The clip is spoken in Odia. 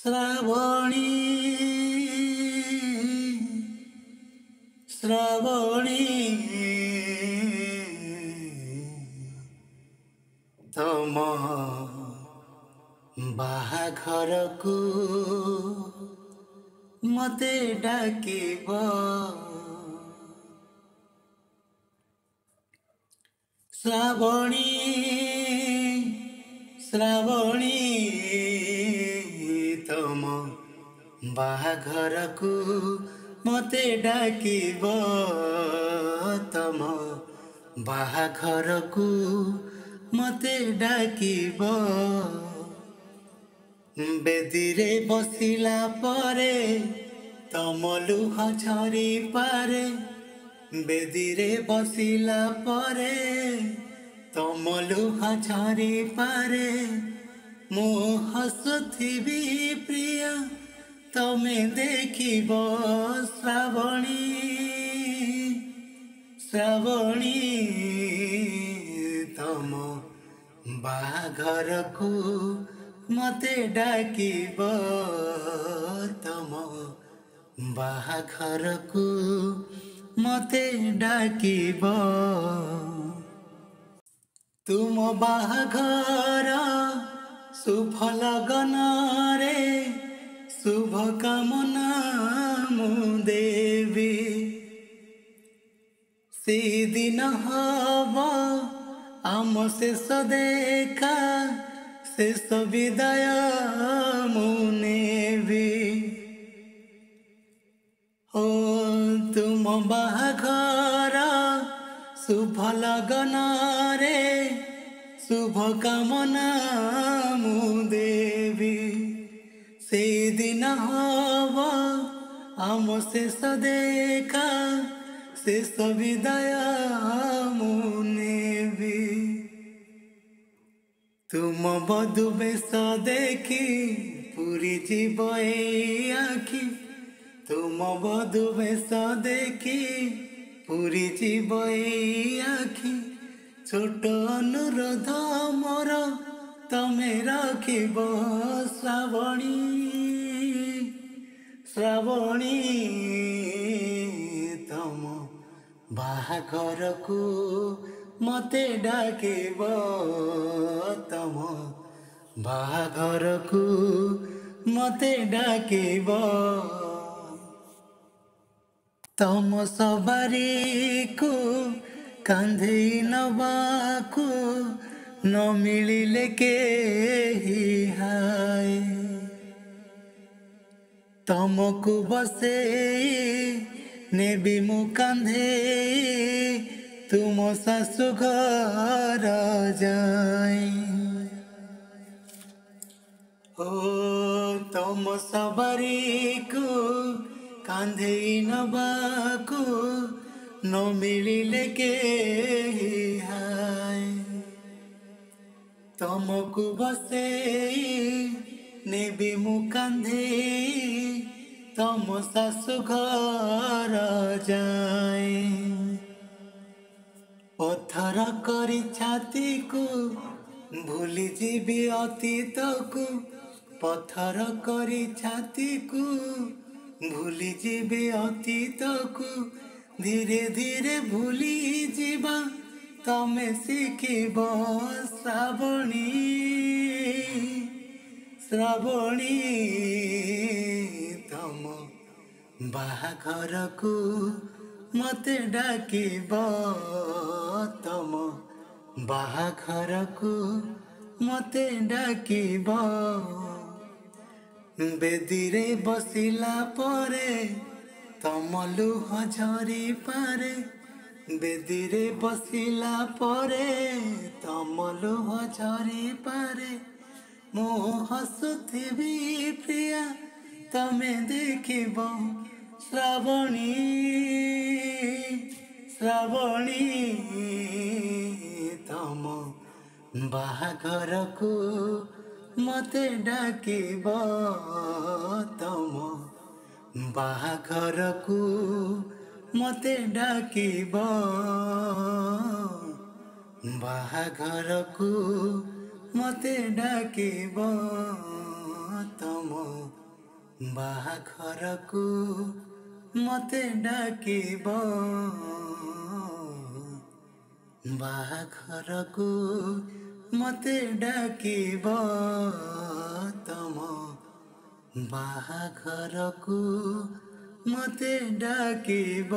ଶ୍ରାବଣୀ ଶ୍ରାବଣୀ ତମ ବାହାଘରକୁ ମତେ ଡାକିବ। ଶ୍ରାବଣୀ ଶ୍ରାବଣୀ ତମ ବାହାଘରକୁ ମତେ ଡାକିବ। ତମ ବାହାଘରକୁ ମତେ ଡାକିବ। ବେଦିରେ ବସିଲା ପରେ ତମ ଲୁହ ଝରି ପାରେ। ବେଦିରେ ବସିଲା ପରେ ତମ ଲୁହ ଝରି ପାରେ। ମୁଁ ହସୁଥିବି ପ୍ରିୟ ତମେ ଦେଖିବ। ଶ୍ରାବଣୀ ଶ୍ରାବଣୀ ତମ ବାହାଘରକୁ ମତେ ଡାକିବ। ତମ ବାହାଘରକୁ ମତେ ଡାକିବ। ତୁମ ବାହାଘର ଶୁଭ ଲଗନରେ ଶୁଭ କାମନା ମୁଁ ଦେବି। ସେଦିନ ହବ ଆମ ଶେଷ ଦେଖା, ଶେଷ ବିଦାୟ ମୁଁ ନେବି। ଓ ତୁମ ବାହାଘର ଶୁଭ ଲଗନରେ ଶୁଭ କାମନା ମୁଁ ଦେବି। ସେଇଦିନ ହବ ଆମ ଶେଷ ଦେଖା, ଶେଷ ବିଦାୟ ମୁଁ ନେବି। ତୁମ ବଧୁ ବେଶ ଦେଖି ପୁରୀ ଯିବ ଏଇ ଆଖି। ତୁମ ବଧୁ ବେଶ ଦେଖି ପୁରୀ ଯିବ ଏଇ ଆଖି। ଛୋଟ ଅନୁରୋଧ ମୋର ତମେ ରଖିବ। ଶ୍ରାବଣୀ ଶ୍ରାବଣୀ ତମ ବାହାଘରକୁ ମତେ ଡାକିବ। ତମ ବାହାଘରକୁ ମତେ ଡାକିବ। ତମ ସବାରିକୁ କାନ୍ଧେଇ ନବାକୁ ନ ମିଳିଲେ କେହି ହାୟ। ତମକୁ ବସେଇ ନେବି ମୁଁ କାନ୍ଧେଇ ତୁମ ଶାଶୁ ଘର ଯାଇ। ଓ ତମ ସବାରିକୁ କାନ୍ଧେଇ ନବାକୁ ନ ମିଳିଲେ କେହି ହାୟ। ତମକୁ ବସେଇ ନେବି ମୁଁ କାନ୍ଧେଇ ତମ ଶାଶୁ ଘର ଯାଇ। ପଥର କରି ଛାତିକୁ ଭୁଲିଯିବି ଅତୀତକୁ। ପଥର କରି ଛାତିକୁ ଭୁଲିଯିବି ଅତୀତକୁ। ଧୀରେ ଧୀରେ ଭୁଲି ଯିବା ତମେ ଶିଖିବ। ଶ୍ରାବଣୀ ଶ୍ରାବଣୀ ତମ ବାହାଘରକୁ ମତେ ଡାକିବ। ତମ ବାହାଘରକୁ ମତେ ଡାକିବ। ବେଦିରେ ବସିଲା ପରେ ତମ ଲୁହ ଝରି ପାରେ। ବେଦିରେ ବସିଲା ପରେ ତମ ଲୁହ ଝରି ପାରେ। ମୁଁ ହସୁଥିବି ପ୍ରିୟା ତମେ ଦେଖିବ। ଶ୍ରାବଣୀ ଶ୍ରାବଣୀ ତମ ବାହାଘରକୁ ମତେ ଡାକିବ। ତମ ବାହାଘରକୁ ମତେ ଡାକିବ। ବାହାଘରକୁ ମତେ ଡାକିବ। ତମ ବାହାଘରକୁ ମତେ ଡାକିବ ବାହାଘରକୁ ମତେ ଡାକିବ ତମ ବାହାଘରକୁ ମତେ ଡାକିବ।